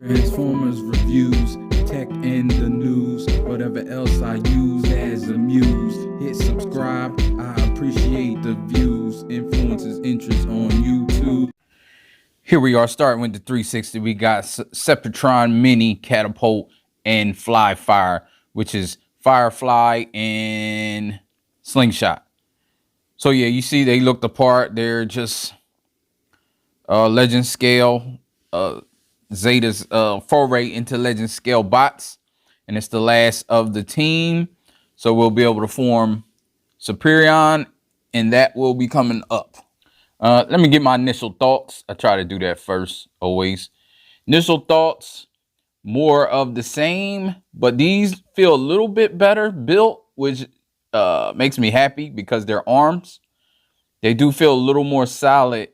Transformers reviews, tech and the news, whatever else I use as a muse. Hit subscribe, I appreciate the views. Influences interest on YouTube. Here we are starting with the 360. We got Superitron-Mini, Catapult, and Fire, which is Firefly and Slingshot. So yeah, you see they look the part. They're just legend scale, Zeta's foray into legend scale bots, and it's the last of the team. So we'll be able to form Superitron, and that will be coming up. Let me get my initial thoughts. I try to do that first, always. Initial thoughts, more of the same, but these feel a little bit better built, which makes me happy because they're arms. They do feel a little more solid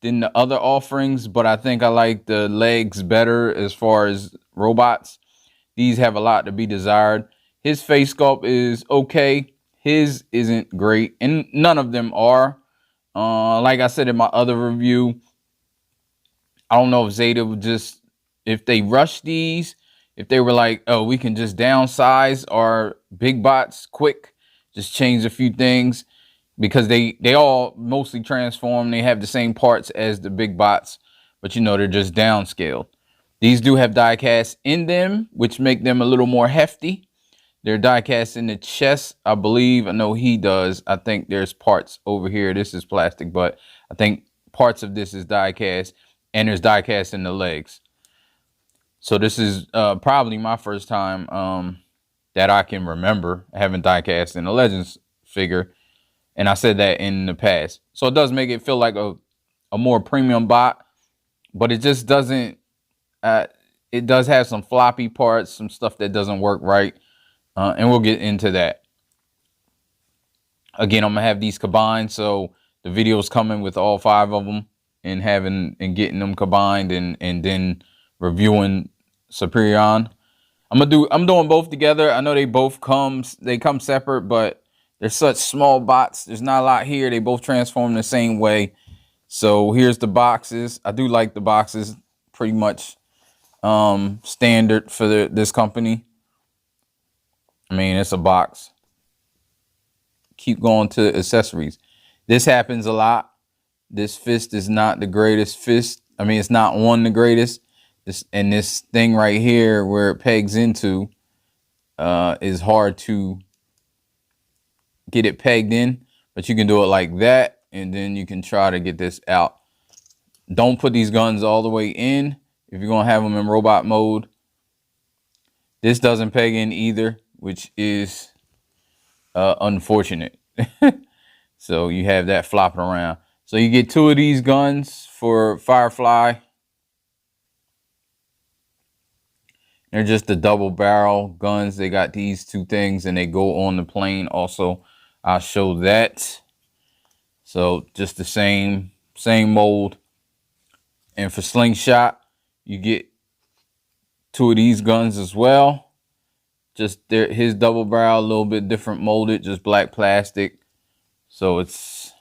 than the other offerings, but I think I like the legs better as far as robots. These have a lot to be desired. His face sculpt is okay. His isn't great, and none of them are. Like I said in my other review, I don't know if Zeta would just, if they rush these, if they were like, oh, we can just downsize our big bots quick, just change a few things, because they all mostly transform. They have the same parts as the big bots, but you know, they're just downscaled. These do have die cast in them, which make them a little more hefty. They're die cast in the chest, I believe. I know he does. I think there's parts over here. This is plastic, but I think parts of this is die cast, and there's die cast in the legs. So this is probably my first time that I can remember having die cast in a Legends figure. And I said that in the past. So it does make it feel like a more premium bot, but it just doesn't, it does have some floppy parts, some stuff that doesn't work right. And we'll get into that. Again, I'm gonna have these combined, so the video's coming with all 5 of them and getting them combined and then reviewing Superitron. I'm doing both together. I know they come separate, but they're such small bots. There's not a lot here. They both transform the same way. So here's the boxes. I do like the boxes, pretty much standard for this company. I mean, it's a box. Keep going to accessories. This happens a lot. This fist is not the greatest fist. I mean, it's not on the greatest. This thing right here where it pegs into is hard to get it pegged in, but you can do it like that, and then you can try to get this out. Don't put these guns all the way in if you're gonna have them in robot mode. This doesn't peg in either, which is unfortunate. So you have that flopping around. So you get 2 of these guns for Firefly. They're just the double barrel guns. They got these 2 things and they go on the plane also. I'll show that. So just the same mold. And for Slingshot, you get 2 of these guns as well. Just his double barrel, a little bit different molded, just black plastic. So it's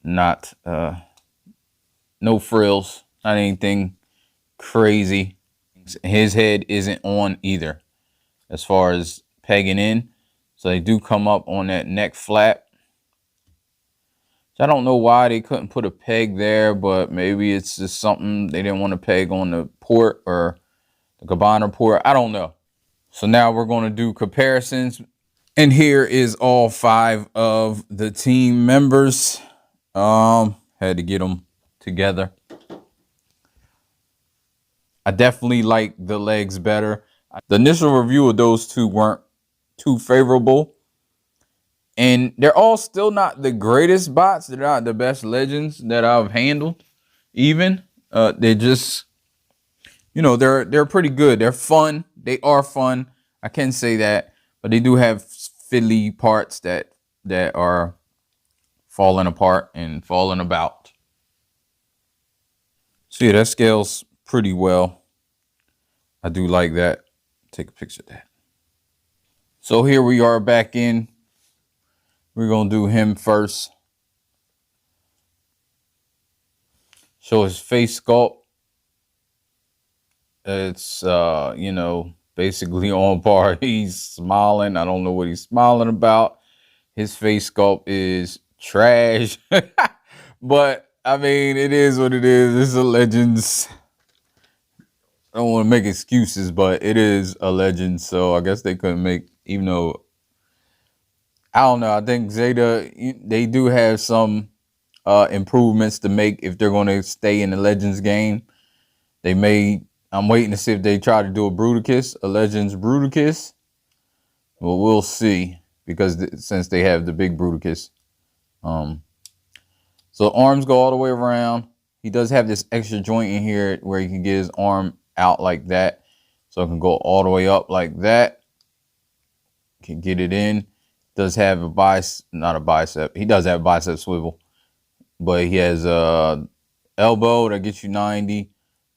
not no frills, not anything crazy. His head isn't on either as far as pegging in. So they do come up on that neck flap. I don't know why they couldn't put a peg there, but maybe it's just something they didn't want to peg on the port or the combiner port. I don't know. So now we're going to do comparisons. And here is all 5 of the team members. Had to get them together. I definitely like the legs better. The initial review of those 2 weren't too favorable. And they're all still not the greatest bots. They're not the best legends that I've handled, even. They're just, you know, they're pretty good. They're fun. They are fun. I can say that. But they do have fiddly parts that are falling apart and falling about. So yeah, that scales pretty well. I do like that. Take a picture of that. So here we are back in. We're going to do him first. Show his face sculpt. It's you know, basically on par. He's smiling. I don't know what he's smiling about. His face sculpt is trash. But I mean, it is what it is. It's a Legends. I don't want to make excuses, but it is a Legend, so I guess they couldn't make, even though I don't know. I think Zeta, they do have some improvements to make if they're going to stay in the Legends game. They may. I'm waiting to see if they try to do a Bruticus, a Legends Bruticus. Well, we'll see, because since they have the big Bruticus. So arms go all the way around. He does have this extra joint in here where he can get his arm out like that. So it can go all the way up like that. Can get it in. Does have a bicep, not a bicep. He does have a bicep swivel. But he has a elbow that gets you 90.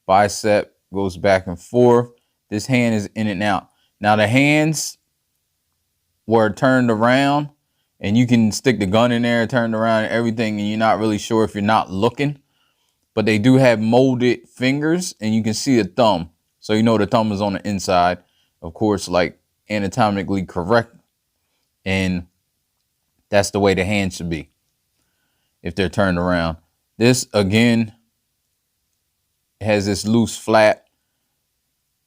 Bicep goes back and forth. This hand is in and out. Now the hands were turned around, and you can stick the gun in there, turned around and everything, and you're not really sure if you're not looking. But they do have molded fingers, and you can see the thumb. So you know the thumb is on the inside. Of course, like anatomically correct. And that's the way the hand should be if they're turned around. This, again, has this loose flat,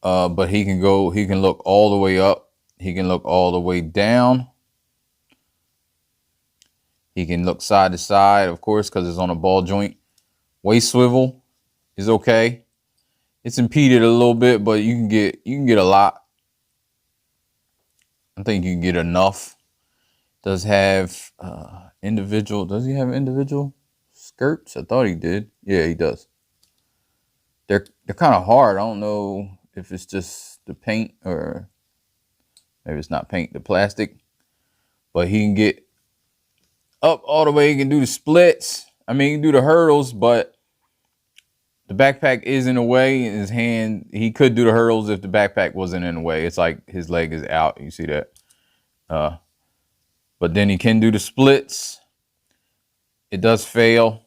but he can look all the way up. He can look all the way down. He can look side to side, of course, because it's on a ball joint. Waist swivel is okay. It's impeded a little bit, but you can get a lot. I think you can get enough. Does have individual. Does he have individual skirts? I thought he did. Yeah, he does. They're kind of hard. I don't know if it's just the paint, or maybe it's not paint, the plastic. But he can get up all the way. He can do the splits. I mean, he can do the hurdles, but the backpack is in the way. His hand, he could do the hurdles if the backpack wasn't in the way. It's like his leg is out. You see that? But then he can do the splits. It does fail.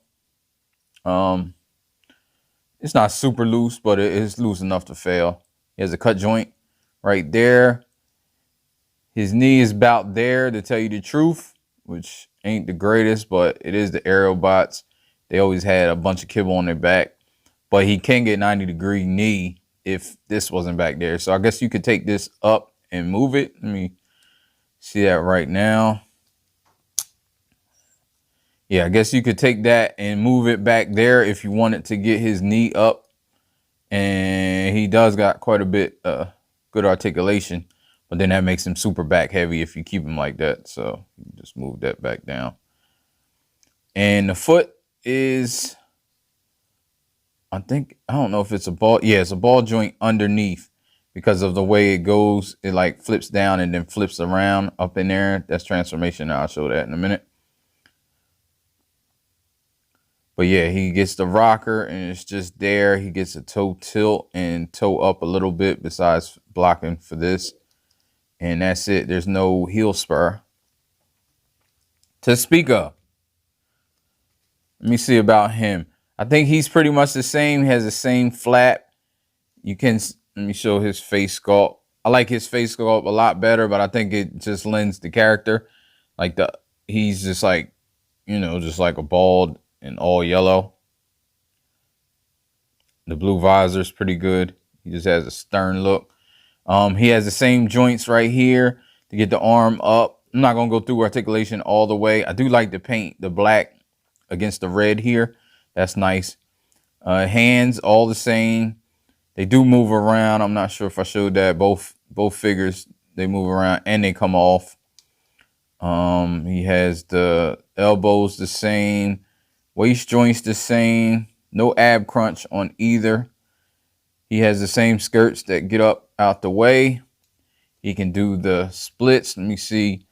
It's not super loose, but it is loose enough to fail. He has a cut joint right there. His knee is about there, to tell you the truth, which ain't the greatest, but it is the aerialbots. They always had a bunch of kibble on their back, but he can get 90-degree knee if this wasn't back there. So I guess you could take this up and move it. Let me see that right now. Yeah, I guess you could take that and move it back there if you wanted to get his knee up. And he does got quite a bit good articulation, but then that makes him super back heavy if you keep him like that. So you just move that back down. And the foot is, I don't know if it's a ball. Yeah, it's a ball joint underneath, because of the way it goes. It like flips down and then flips around up in there. That's transformation. I'll show that in a minute. But yeah, he gets the rocker and it's just there. He gets a toe tilt and toe up a little bit besides blocking for this. And that's it. There's no heel spur to speak of. Let me see about him. I think he's pretty much the same. He has the same flap. You can, let me show his face sculpt. I like his face sculpt a lot better, but I think it just lends the character. Like he's just like, you know, just like a bald and all yellow. The blue visor is pretty good. He just has a stern look. He has the same joints right here to get the arm up. I'm not going to go through articulation all the way. I do like the paint, the black against the red here. That's nice. Hands, all the same. They do move around. I'm not sure if I showed that. Both figures, they move around and they come off. He has the elbows the same. Waist joints the same. No ab crunch on either. He has the same skirts that get up out the way. He can do the splits. Let me see.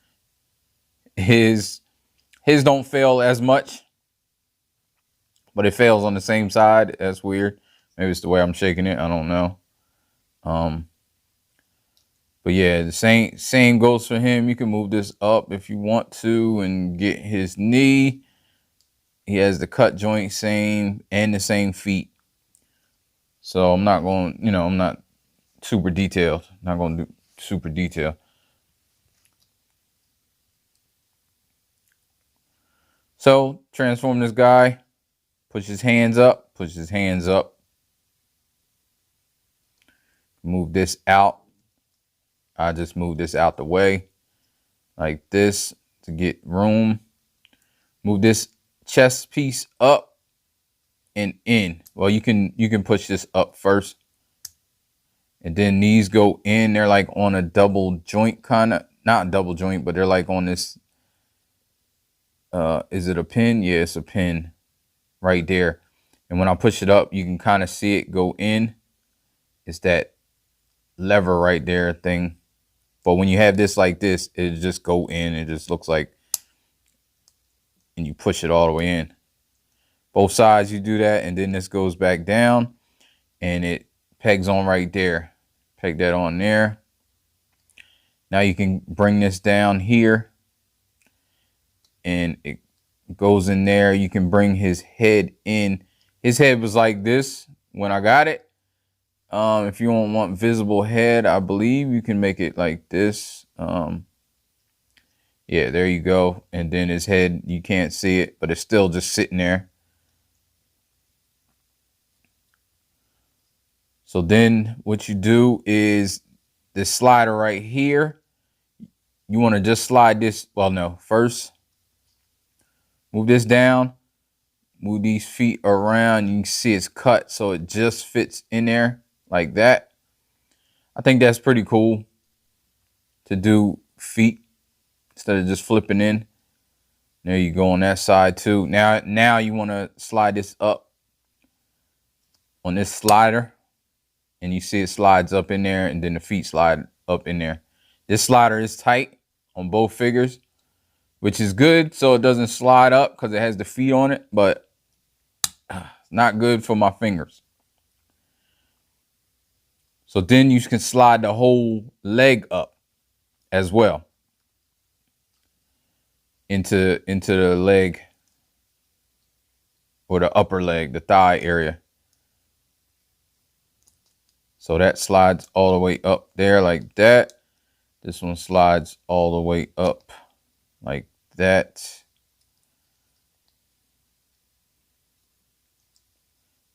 His don't fail as much, but it fails on the same side. That's weird. Maybe it's the way I'm shaking it. I don't know. But yeah, the same goes for him. You can move this up if you want to and get his knee. He has the cut joint same and the same feet. So I'm not going, I'm not super detailed. Not going to do super detail. So transform this guy, push his hands up, move this out. I just move this out the way like this to get room. Move this chest piece up and in. Well, you can push this up first. And then these go in. They're like on a double joint, kind of. Not double joint, but they're like on this. Is it a pin? Yeah, it's a pin right there. And when I push it up, you can kind of see it go in. It's that lever right there thing. But when you have this like this, it just go in. It just looks like, and you push it all the way in. Both sides you do that, and then this goes back down, and it pegs on right there. Peg that on there. Now you can bring this down here, and it goes in there. You can bring his head in. His head was like this when I got it. If you don't want visible head, I believe you can make it like this. Yeah, there you go. And then his head, you can't see it, but it's still just sitting there. So then what you do is this slider right here. You want to just slide this. Well, no, first move this down, move these feet around. You can see it's cut, so it just fits in there like that. I think that's pretty cool to do feet instead of just flipping in. There you go on that side too. Now you want to slide this up on this slider, and you see it slides up in there, and then the feet slide up in there. This slider is tight on both figures, which is good, so it doesn't slide up because it has the feet on it, but not good for my fingers. So then you can slide the whole leg up as well into the leg, or the upper leg, the thigh area. So that slides all the way up there like that. This one slides all the way up like that.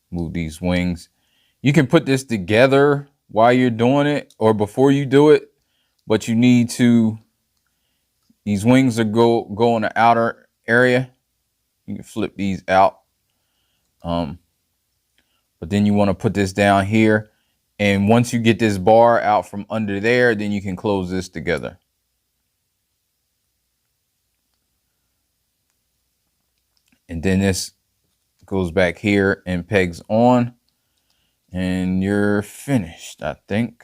Move these wings. You can put this together while you're doing it or before you do it, but you need to, these wings are go in the outer area. You can flip these out. But then you want to put this down here. And once you get this bar out from under there, then you can close this together. And then this goes back here and pegs on. And you're finished, I think.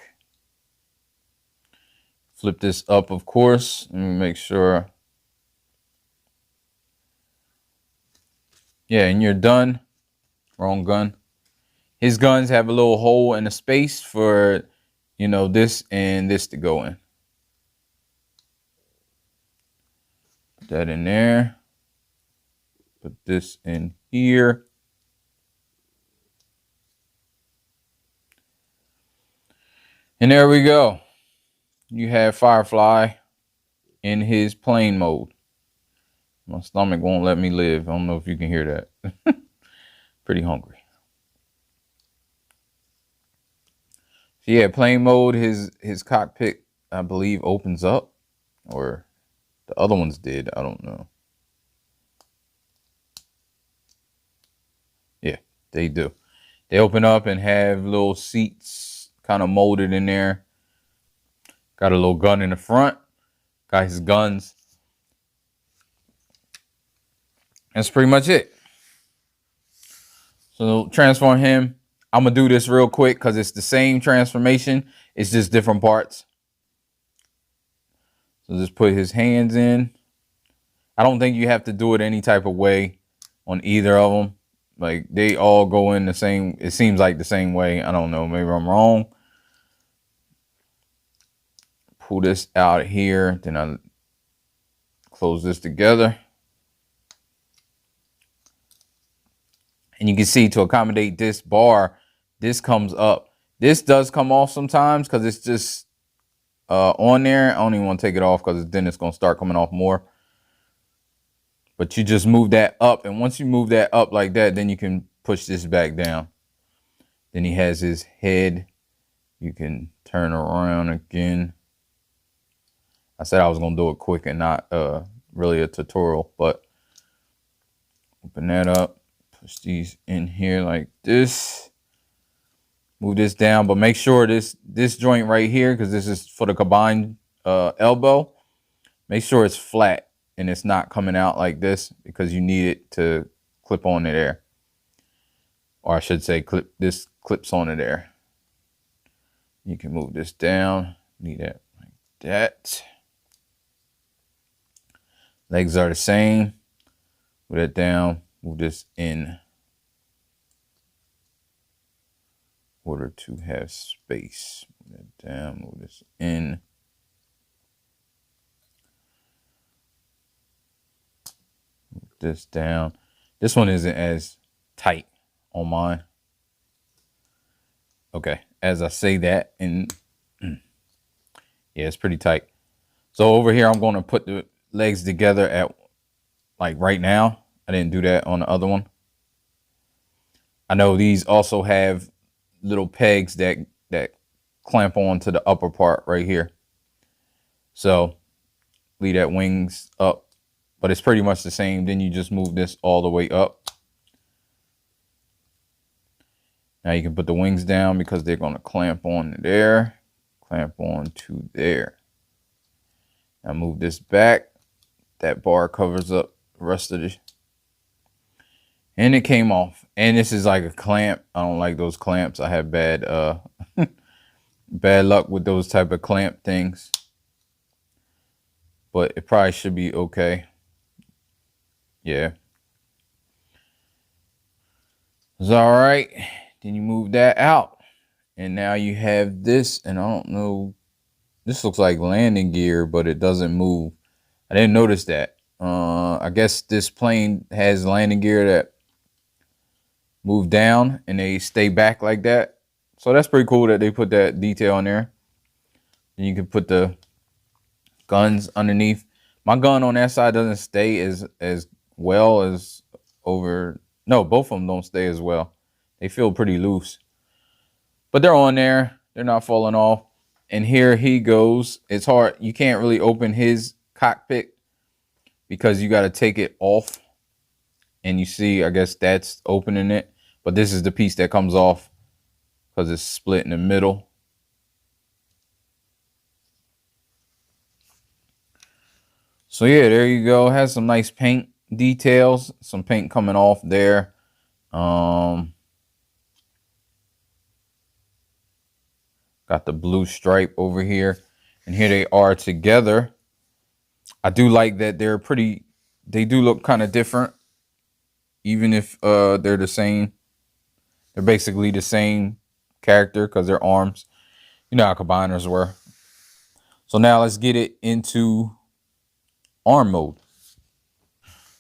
Flip this up, of course. Let me make sure. Yeah, and you're done. Wrong gun. His guns have a little hole and a space for, this and this to go in. Put that in there. Put this in here. And there we go. You have Firefly in his plane mode. My stomach won't let me live. I don't know if you can hear that. Pretty hungry. So yeah, plane mode, his cockpit, I believe, opens up. Or the other ones did. I don't know. Yeah, they do. They open up and have little seats kind of molded in there. Got a little gun in the front. Got his guns. That's pretty much it. So transform him. I'm going to do this real quick because it's the same transformation. It's just different parts. So just put his hands in. I don't think you have to do it any type of way on either of them. Like they all go in the same. It seems like the same way. I don't know. Maybe I'm wrong. Pull this out here. Then I close this together. And you can see to accommodate this bar, this comes up. This does come off sometimes because it's just on there. I don't even want to take it off because then it's going to start coming off more. But you just move that up, and once you move that up like that, then you can push this back down. Then he has his head. You can turn around again. I said I was going to do it quick and not really a tutorial, but open that up, push these in here like this. Move this down, but make sure this joint right here, because this is for the combined elbow, make sure it's flat and it's not coming out like this, because you need it to clip onto there. Or I should say this clips onto there. You can move this down, need that like that. Legs are the same. Move that down, move this in. Order to have space. Move that down, move this in. Move this down. This one isn't as tight on mine. Okay, as I say that, and yeah, it's pretty tight. So over here, I'm going to put the legs together at like right now. I didn't do that on the other one. I know these also have little pegs that clamp on to the upper part right here. So leave that wings up, but it's pretty much the same. Then you just move this all the way up. Now you can put the wings down because they're going to clamp on to there, clamp on to there. Now move this back. That bar covers up the rest of this. And it came off. And this is like a clamp. I don't like those clamps. I have bad bad luck with those type of clamp things. But it probably should be okay. Yeah. It's all right. Then you move that out. And now you have this. And I don't know. This looks like landing gear, but it doesn't move. I didn't notice that. I guess this plane has landing gear that move down and they stay back like that. So that's pretty cool that they put that detail in there. And you can put the guns underneath. My gun on that side doesn't stay as well as over. No, both of them don't stay as well. They feel pretty loose. But they're on there. They're not falling off. And here he goes. It's hard. You can't really open his cockpit because you got to take it off. And you see, I guess that's opening it. But this is the piece that comes off because it's split in the middle. So yeah, there you go. It has some nice paint details. Some paint coming off there. Got the blue stripe over here. And here they are together. I do like that they're pretty, they do look kind of different. Even if they're the same. They're basically the same character because they're arms. You know how combiners were. So now let's get it into arm mode.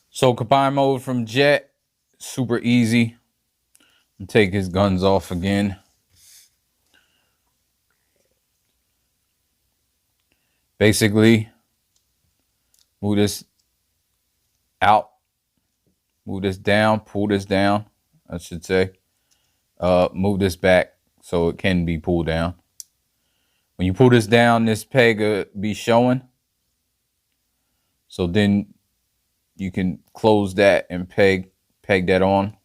So combine mode from Jet, super easy. Take his guns off again. Basically, move this out, move this down, pull this down, I should say. Move this back so it can be pulled down. When you pull this down, this peg will be showing. So then you can close that and peg that on.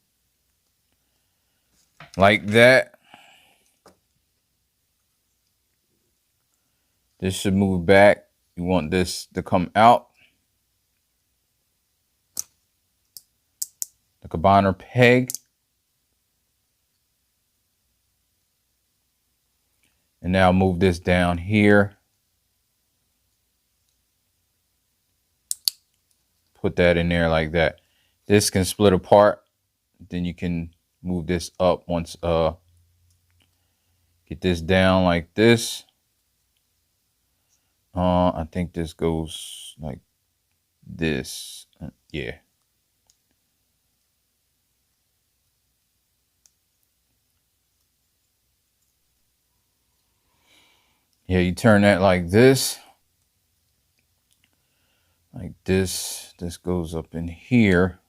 Like that. This should move back. You want this to come out. The combiner peg. And now move this down here. Put that in there like that. This can split apart. Then you can move this up once, get this down like this. I think this goes like this. Yeah. Yeah, you turn that like this. Like this. This goes up in here.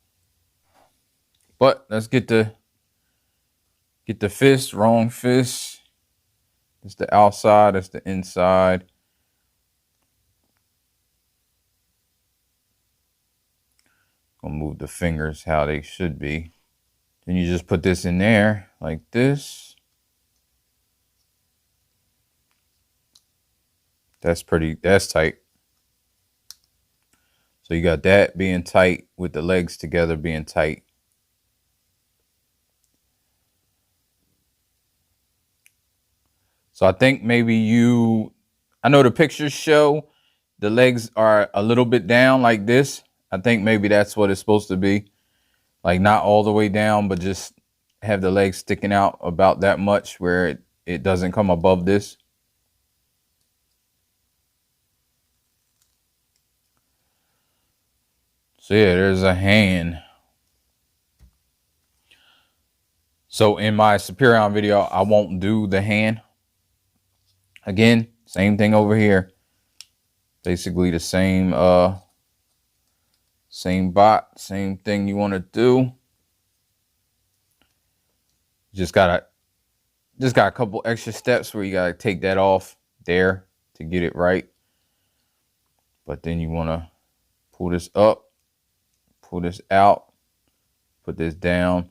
But let's get the fist, wrong fist. That's the outside, that's the inside. Gonna move the fingers how they should be. Then you just put this in there like this. That's tight. So you got that being tight with the legs together being tight. So I think maybe I know the pictures show the legs are a little bit down like this. I think maybe that's what it's supposed to be. Like not all the way down, but just have the legs sticking out about that much where it doesn't come above this. So yeah, there's a hand. So in my Superitron video, I won't do the hand. Again, same thing over here. Basically the same bot, same thing you want to do. Just got a couple extra steps where you gotta take that off there to get it right. But then you want to pull this up, pull this out, put this down.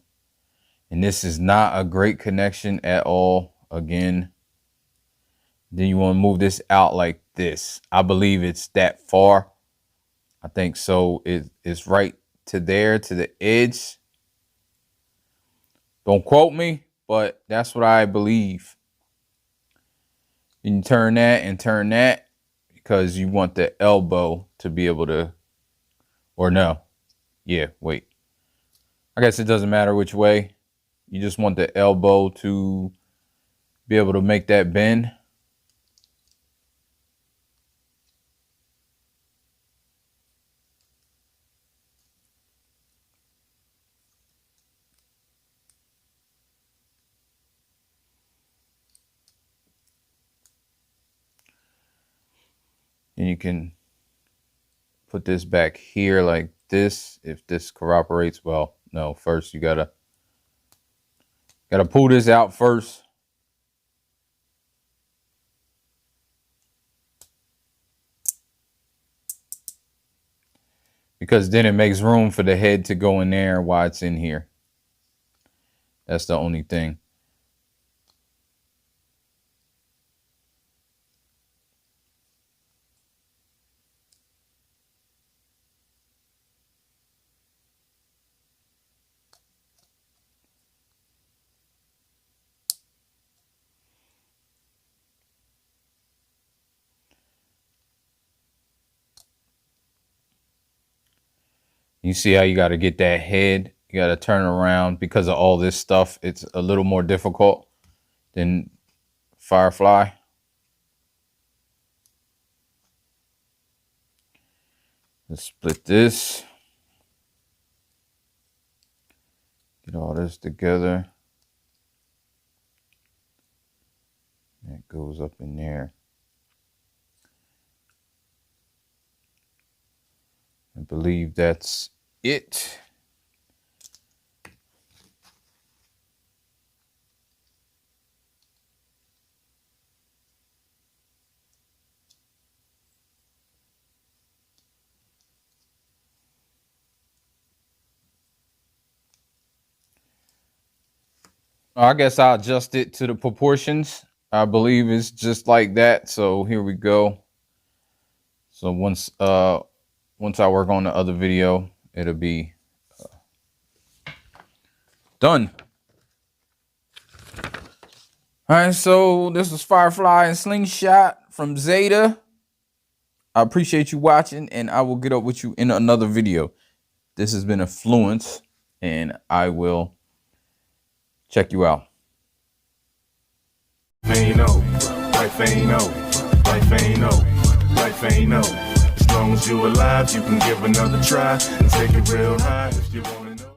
And this is not a great connection at all. Again, then you want to move this out like this. I believe it's that far. I think so. It's right to there, to the edge. Don't quote me, but that's what I believe. And you turn that and turn that because you want the elbow to be able to, or no. Yeah, wait. I guess it doesn't matter which way. You just want the elbow to be able to make that bend. And you can put this back here like this if this cooperates. Well, no, first you gotta pull this out first. Because then it makes room for the head to go in there while it's in here. That's the only thing. You see how you got to get that head. You got to turn around because of all this stuff. It's a little more difficult than Firefly. Let's split this. Get all this together. That goes up in there. I believe that's it. I guess I'll adjust it to the proportions. I believe it's just like that. So here we go. So once I work on the other video, it'll be done. All right, so this was Firefly and Slingshot from Zeta. I appreciate you watching, and I will get up with you in another video. This has been Inflewence, and I will check you out. Ain't over, life ain't over, life ain't over, life ain't over. As long as you're alive, you can give another try and take it real high if you want.